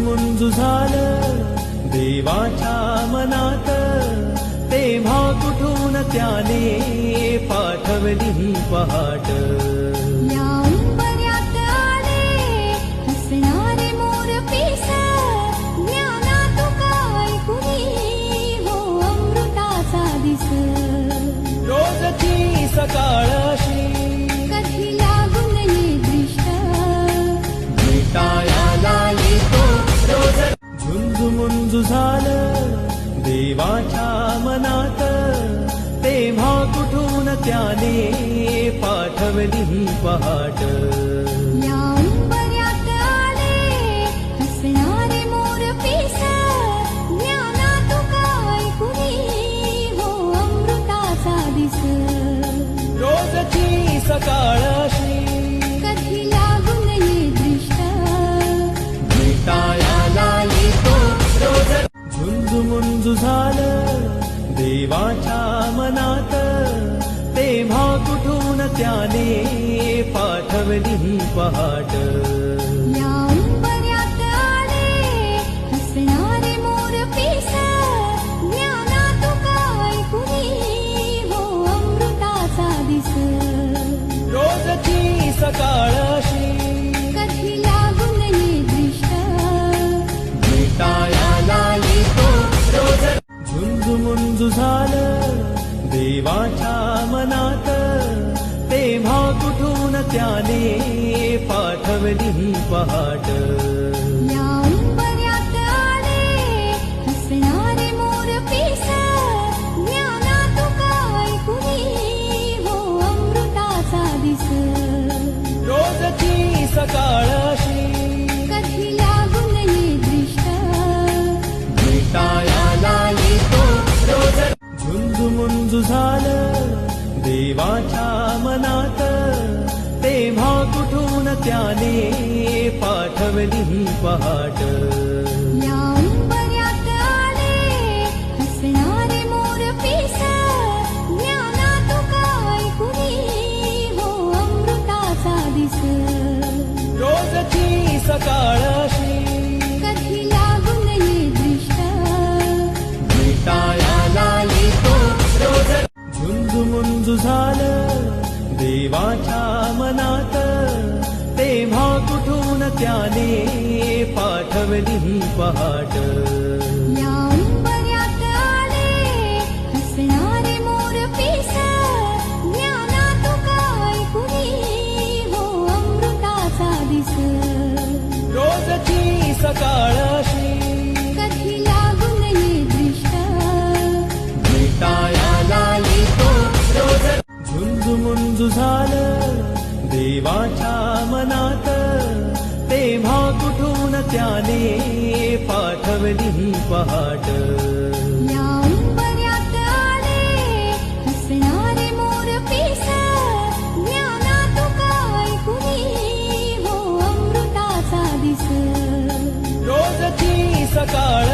झुंजू झालं देवाच्या मनात, तेव्हा कुठून त्याने पाठवली ही पहाट. या उंबऱ्यात आले हसणारे मोरपीस, ज्ञानात काय कुणी हो अमृताचा दिस. रोजची सकाळ अशी कधी लागून ये दृष्ट, भेटायला येतो रोज. झुंजू झालं देवाच्या मनात, तेव्हा कुठून त्याने पाठवली ही पहाट. या उंबऱ्यात आले हसणारे मोरपीस, ज्ञानात काय कुणी हो अमृताचा दिस. रोजची सकाळ अशी कधी लागून ये दृष्ट, भेटायला येतो रोज. झुंजू झालं देवाच्या मनात, तेव्हा कुठून त्याने पाठवली ही पहाट. या उंबऱ्यात आले हसणारे मोरपीस, ज्ञानात काय कुणी हो अमृताचा दिस. रोजची सकाळ अशी कधी लागून ये दृष्ट, भेटायला येतो रोज. झुंजू झालं देवाच्या मनात, तेव्हा कुठून त्याने पाठवली ही पहाट. या उंबऱ्यात आले हसणारे मोरपीस, ज्ञानात काय कुणी हो अमृताचा दिस. रोजची सकाळ अशी कधी लागून ये दृष्ट, भेटायला येतो रोज. झुंजू झालं देवाच्या मनात, तेव्हा कुठून त्याने पाठवली ही पहाट. या उंबऱ्यात आले हसणारे मोरपीस, ज्ञानात काय कुणी हो अमृताचा दिस. रोजची सकाळ अशी कधी लागून ये दृष्ट, भेटायला येतो रोज. झुंजू झालं देवाच्या मनात, तेव्हा कुठून त्याने पाठवली ही पहाट. या उंबऱ्यात आले हसणारे मोरपीस, ज्ञानात काय कुणी हो अमृताचा दिस. रोजची सकाळ अशी कधी लागून ये दृष्ट, भेटायला येतो रोज. झुंजू झालं देवाच्या मनात, तेव्हा कुठून त्याने पाठवली ही पहाट. या उंबऱ्यात आले हसणारे मोरपीस, ज्ञानात काय कुणी हो अमृताचा दिस. रोजची सकाळ